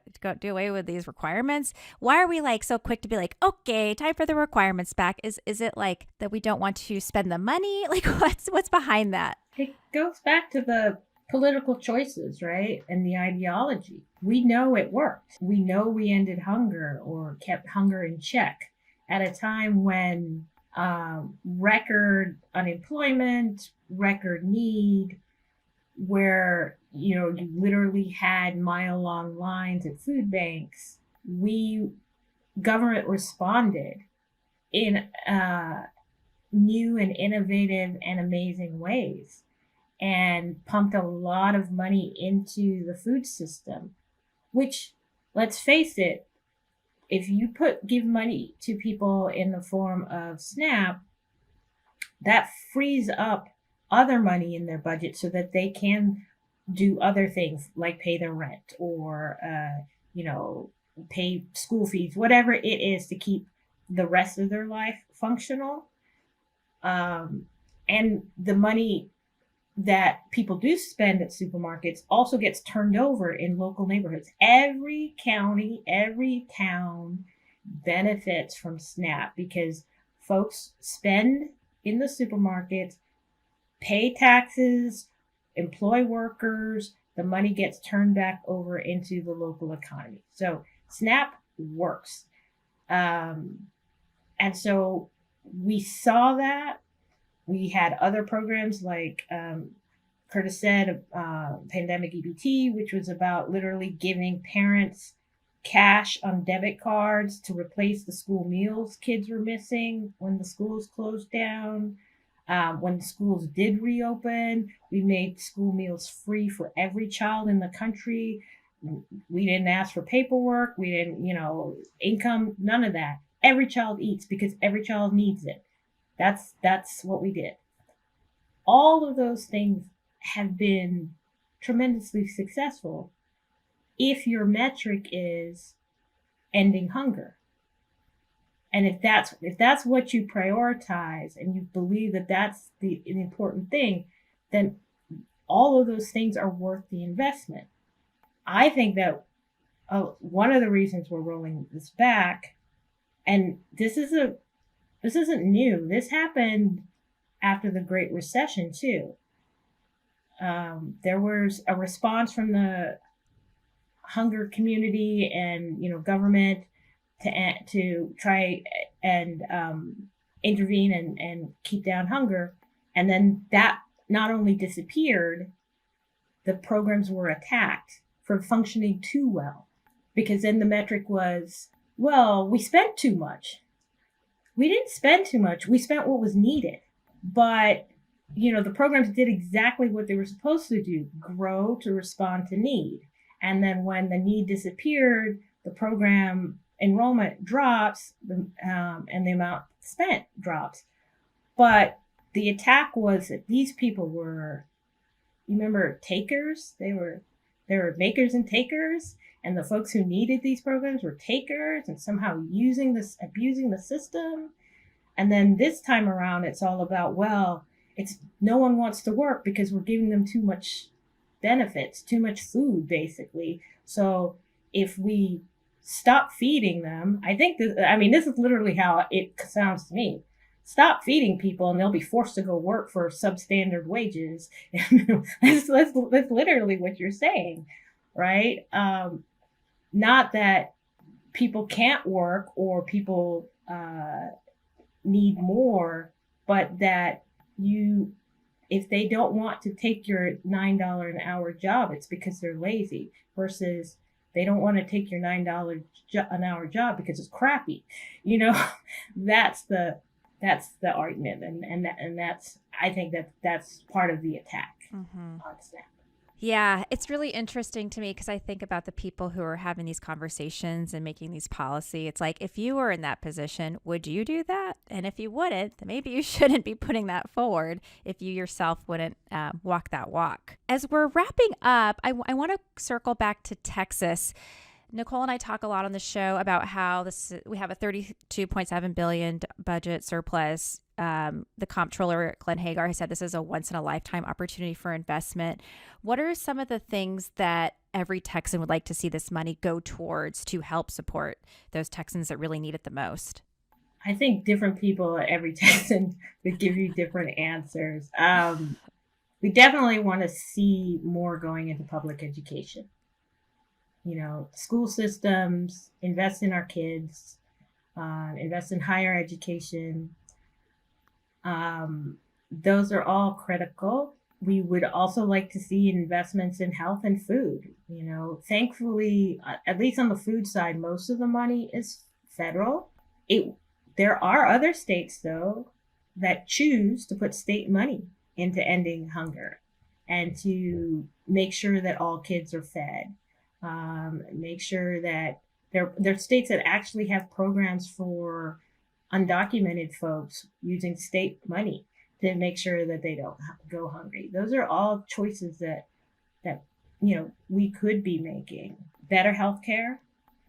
away with these requirements? Why are we like so quick to be like, okay, time for the requirements back? Is it like that we don't want to spend the money? Like, what's behind that? It goes back to the political choices, right? And the ideology. We know it worked. We know we ended hunger or kept hunger in check at a time when record unemployment, record need, where you literally had mile-long lines at food banks. Government responded in new and innovative and amazing ways, and pumped a lot of money into the food system, which, let's face it, if you give money to people in the form of SNAP, that frees up other money in their budget so that they can do other things like pay their rent or pay school fees, whatever it is to keep the rest of their life functional. And the money that people do spend at supermarkets also gets turned over in local neighborhoods. Every county, every town benefits from SNAP because folks spend in the supermarkets, pay taxes, employ workers, the money gets turned back over into the local economy. So SNAP works. And so we saw that. We had other programs like Curtis said, Pandemic EBT, which was about literally giving parents cash on debit cards to replace the school meals kids were missing when the schools closed down. When the schools did reopen, we made school meals free for every child in the country. We didn't ask for paperwork. We didn't, income, none of that. Every child eats because every child needs it. That's what we did. All of those things have been tremendously successful if your metric is ending hunger. And if that's what you prioritize and you believe that that's an important thing, then all of those things are worth the investment. I think that one of the reasons we're rolling this back, and this isn't new. This happened after the Great Recession too. There was a response from the hunger community and government to try and intervene and keep down hunger, and then that not only disappeared, the programs were attacked for functioning too well, because then the metric was, well, we spent too much. We didn't spend too much. We spent what was needed. But, the programs did exactly what they were supposed to do, grow to respond to need. And then when the need disappeared, the program enrollment drops and the amount spent drops. But the attack was that these people were, remember, takers? They were makers and takers. And the folks who needed these programs were takers and somehow abusing the system. And then this time around, it's all about, well, it's no one wants to work because we're giving them too much benefits, too much food, basically. So if we stop feeding them, this is literally how it sounds to me. Stop feeding people and they'll be forced to go work for substandard wages. that's literally what you're saying, right? Not that people can't work or people need more, but that if they don't want to take your $9 an hour job, it's because they're lazy, versus they don't want to take your $9 an hour job because it's crappy. That's the argument, and that's, I think that's part of the attack on SNAP. Yeah, it's really interesting to me because I think about the people who are having these conversations and making these policy. It's like, if you were in that position, would you do that? And if you wouldn't, then maybe you shouldn't be putting that forward if you yourself wouldn't walk that walk. As we're wrapping up, I want to circle back to Texas. Nichole and I talk a lot on the show about how we have a $32.7 billion budget surplus. The comptroller, Glenn Hagar, has said this is a once-in-a-lifetime opportunity for investment. What are some of the things that every Texan would like to see this money go towards to help support those Texans that really need it the most? I think different people at Every Texan would give you different answers. We definitely want to see more going into public education. School systems, invest in our kids, invest in higher education. Those are all critical. We would also like to see investments in health and food. Thankfully, at least on the food side, most of the money is federal. There are other states, though, that choose to put state money into ending hunger and to make sure that all kids are fed. Make sure that There are states that actually have programs for undocumented folks using state money to make sure that they don't go hungry. Those are all choices that we could be making. Better health care,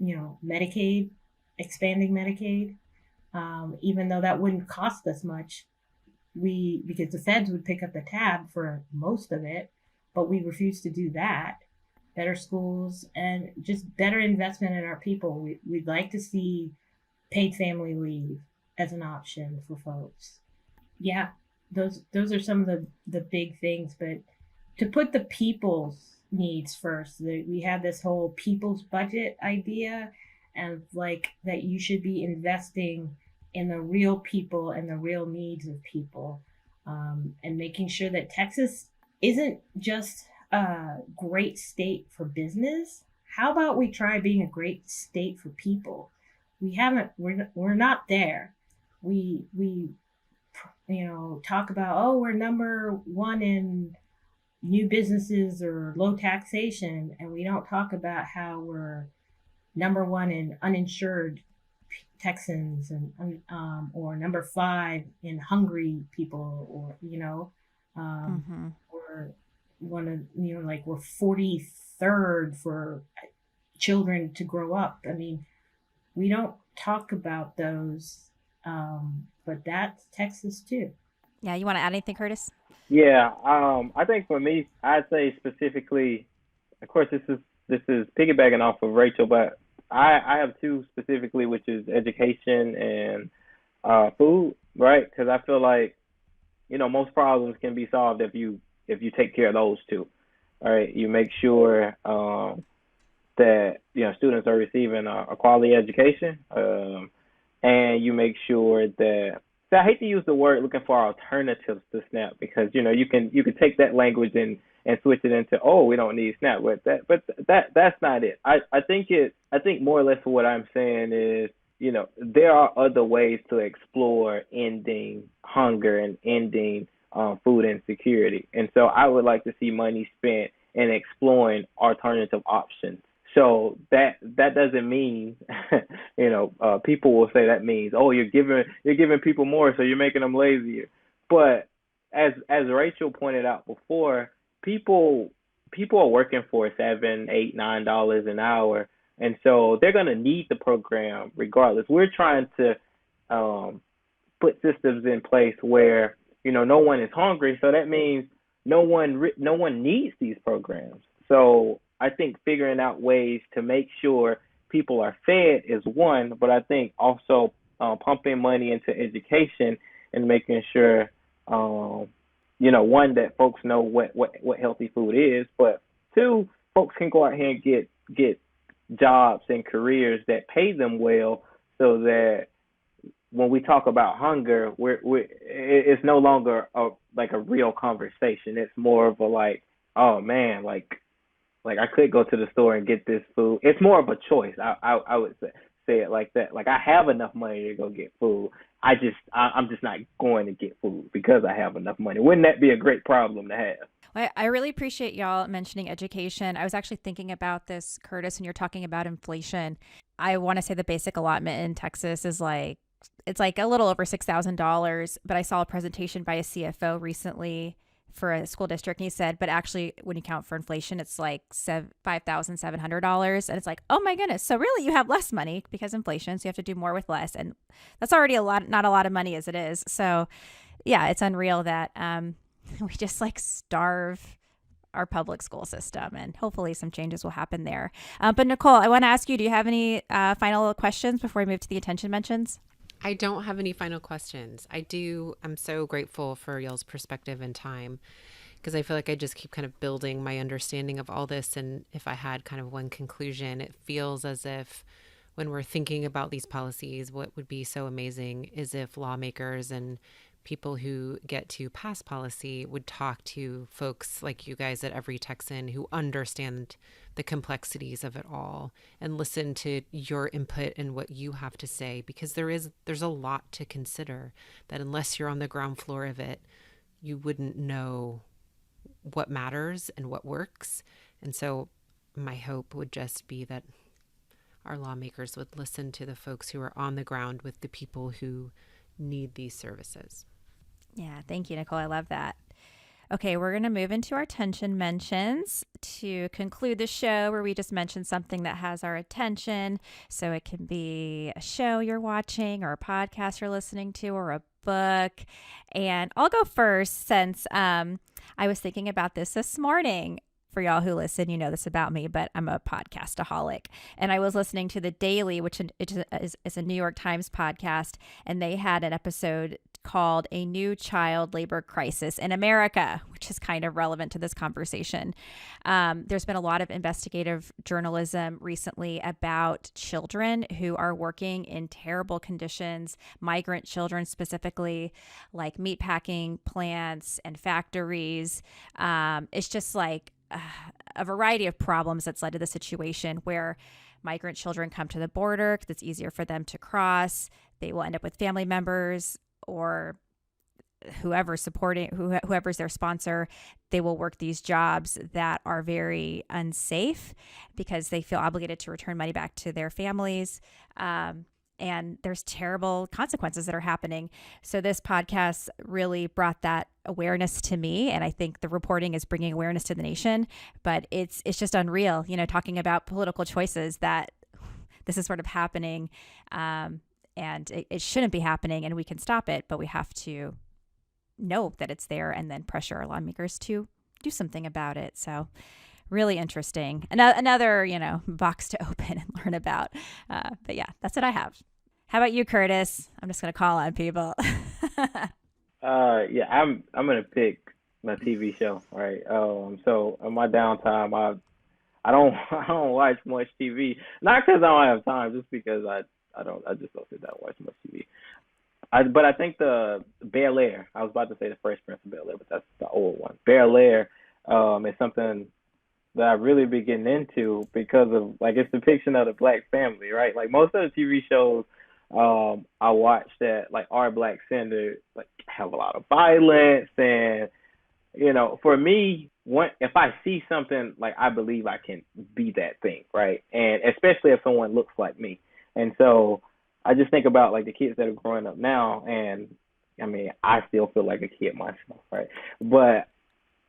Medicaid, expanding Medicaid, even though that wouldn't cost us much, because the feds would pick up the tab for most of it, but we refuse to do that. Better schools and just better investment in our people. We'd like to see paid family leave as an option for folks. Yeah, those are some of the big things, but to put the people's needs first, we have this whole people's budget idea, and like that you should be investing in the real people and the real needs of people, and making sure that Texas isn't just a great state for business. How about we try being a great state for people? We're not there. We talk about, oh, we're number one in new businesses or low taxation, and we don't talk about how we're number one in uninsured Texans, and or number five in hungry people, or or one of like we're 43rd for children to grow up. I mean, we don't talk about those, but that's Texas too. Yeah, you want to add anything, Curtis? Yeah, I think for me, I'd say specifically, of course, this is piggybacking off of Rachel, but I have two specifically, which is education and food, right? Because I feel like most problems can be solved if you take care of those two. All right, you make sure that students are receiving a quality education, and you make sure that. So I hate to use the word looking for alternatives to SNAP, because you can take that language and switch it into, oh, we don't need SNAP, but that's not it. I think more or less what I'm saying is, there are other ways to explore ending hunger and ending food insecurity, and so I would like to see money spent in exploring alternative options. So that doesn't mean, people will say that means, oh, you're giving people more, so you're making them lazier. But as Rachel pointed out before, people are working for $7, $8, $9 an hour, and so they're gonna need the program regardless. We're trying to put systems in place where no one is hungry, so that means no one needs these programs. So I think figuring out ways to make sure people are fed is one, but I think also pumping money into education and making sure, one, that folks know what healthy food is, but two, folks can go out here and get jobs and careers that pay them well, so that when we talk about hunger, it's no longer like a real conversation. It's more of a like, oh man, like I could go to the store and get this food. It's more of a choice. I would say it like that. Like, I have enough money to go get food. I'm just not going to get food because I have enough money. Wouldn't that be a great problem to have? I really appreciate y'all mentioning education. I was actually thinking about this, Curtis, and you're talking about inflation. I want to say the basic allotment in Texas is it's like a little over $6,000, but I saw a presentation by a CFO recently for a school district, and he said, but actually when you count for inflation, it's like $5,700. And it's like, oh my goodness. So really you have less money because inflation. So you have to do more with less. And that's already not a lot of money as it is. So yeah, it's unreal that we just starve our public school system, and hopefully some changes will happen there. But Nichole, I want to ask you, do you have any final questions before we move to the attention mentions? I don't have any final questions. I'm so grateful for y'all's perspective and time, because I feel like I just keep kind of building my understanding of all this. And if I had kind of one conclusion, it feels as if when we're thinking about these policies, what would be so amazing is if lawmakers and people who get to pass policy would talk to folks like you guys at Every Texan who understand the complexities of it all and listen to your input and what you have to say, because there's a lot to consider that unless you're on the ground floor of it, you wouldn't know what matters and what works. And so my hope would just be that our lawmakers would listen to the folks who are on the ground with the people who need these services. Yeah, thank you, Nichole. I love that. Okay, we're going to move into our tension mentions to conclude the show, where we just mention something that has our attention. So it can be a show you're watching or a podcast you're listening to or a book. And I'll go first since I was thinking about this morning. For y'all who listen, you know this about me, but I'm a podcastaholic. And I was listening to The Daily, which is a New York Times podcast, and they had an episode called A New Child Labor Crisis in America, which is kind of relevant to this conversation. There's been a lot of investigative journalism recently about children who are working in terrible conditions, migrant children specifically, like meatpacking plants and factories. It's just like a variety of problems that's led to the situation where migrant children come to the border because it's easier for them to cross. They will end up with family members or whoever's their sponsor. They will work these jobs that are very unsafe because they feel obligated to return money back to their families. And there's terrible consequences that are happening. So this podcast really brought that awareness to me. And I think the reporting is bringing awareness to the nation, but it's just unreal, talking about political choices that this is sort of happening. And it shouldn't be happening, and we can stop it, but we have to know that it's there and then pressure our lawmakers to do something about it. So really interesting. Another, box to open and learn about. But yeah, that's what I have. How about you, Curtis? I'm just going to call on people. Yeah, I'm gonna pick my TV show, right? So in my downtime, I don't watch much TV. Not because I don't have time, just because I just don't sit down and watch much TV. But I think the Bel-Air. I was about to say the Fresh Prince of Bel-Air, but that's the old one. Bel-Air is something that I really be getting into because of its depiction of the black family, right? Like most of the TV shows I watch that are black centered, have a lot of violence, and for me, if I see something, I believe I can be that thing, right? And especially if someone looks like me. And so I just think about the kids that are growing up now, and I mean, I still feel like a kid myself, right? But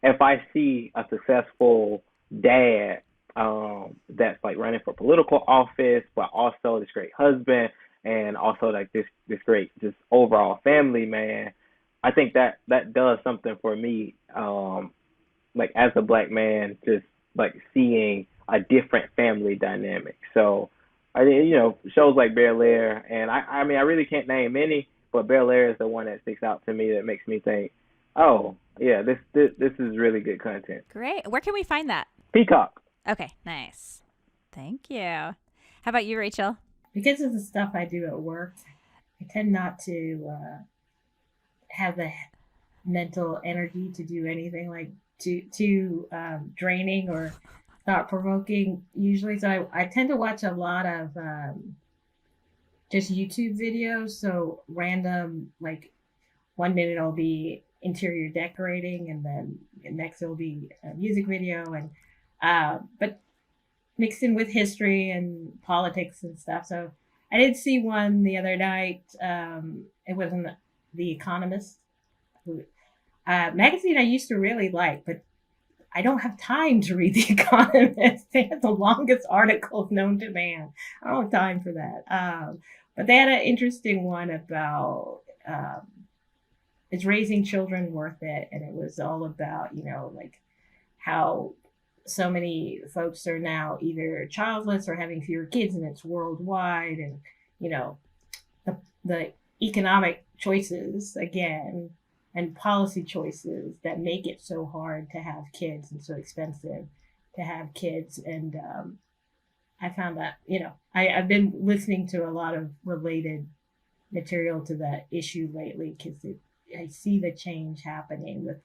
if I see a successful dad that's running for political office, but also this great husband, and also this great just overall family man, I think that does something for me. As a black man, just seeing a different family dynamic. So shows like Bel-Air, and I mean I really can't name any, but Bel-Air is the one that sticks out to me that makes me think, oh yeah, this is really good content. Great. Where can we find that? Peacock. Okay, nice. Thank you. How about you, Rachel? Because of the stuff I do at work, I tend not to have the mental energy to do anything too draining or thought provoking usually. So I tend to watch a lot of just YouTube videos. So random, 1 minute it'll be interior decorating, and then next it'll be a music video, and but mixed in with history and politics and stuff. So I did see one the other night. It was in the Economist, magazine I used to really like, but I don't have time to read The Economist. They have the longest articles known to man. I don't have time for that. But they had an interesting one about is raising children worth it? And it was all about, how so many folks are now either childless or having fewer kids, and it's worldwide. And, the economic choices, again, and policy choices that make it so hard to have kids and so expensive to have kids. And I found that, I've been listening to a lot of related material to that issue lately, because I see the change happening with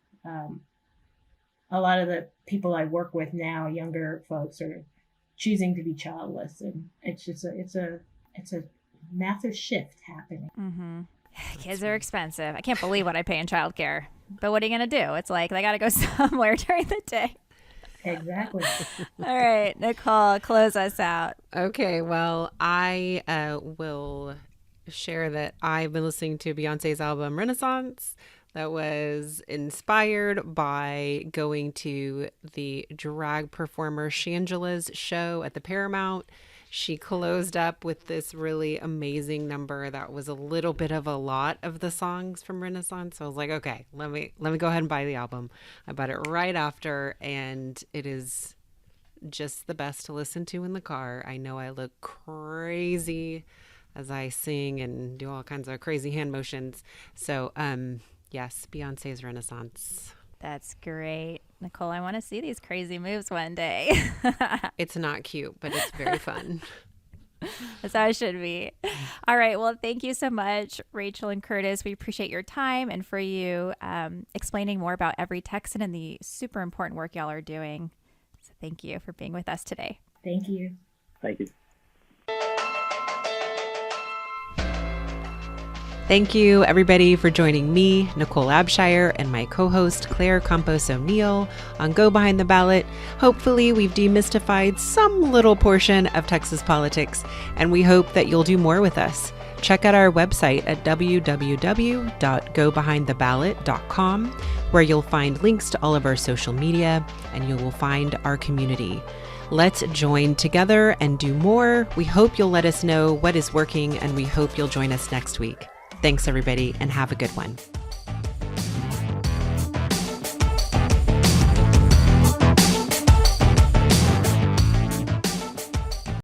a lot of the people I work with now. Younger folks are choosing to be childless, and it's just it's a massive shift happening. Mm-hmm. Kids are expensive. I can't believe what I pay in childcare. But what are you going to do? It's I got to go somewhere during the day. Exactly. All right, Nichole, close us out. Okay, well, I will share that I've been listening to Beyonce's album Renaissance. That was inspired by going to the drag performer Shangela's show at the Paramount. She closed up with this really amazing number that was a little bit of a lot of the songs from Renaissance. So I was like, okay, let me go ahead and buy the album. I bought it right after, and it is just the best to listen to in the car. I know I look crazy as I sing and do all kinds of crazy hand motions. So, yes, Beyonce's Renaissance. That's great. Nichole, I want to see these crazy moves one day. It's not cute, but it's very fun. That's how it should be. All right. Well, thank you so much, Rachel and Curtis. We appreciate your time and for you explaining more about Every Texan and the super important work y'all are doing. So thank you for being with us today. Thank you. Thank you. Thank you, everybody, for joining me, Nichole Abshire, and my co-host, Claire Campos O'Neill, on Go Behind the Ballot. Hopefully, we've demystified some little portion of Texas politics, and we hope that you'll do more with us. Check out our website at www.gobehindtheballot.com, where you'll find links to all of our social media, and you will find our community. Let's join together and do more. We hope you'll let us know what is working, and we hope you'll join us next week. Thanks, everybody, and have a good one.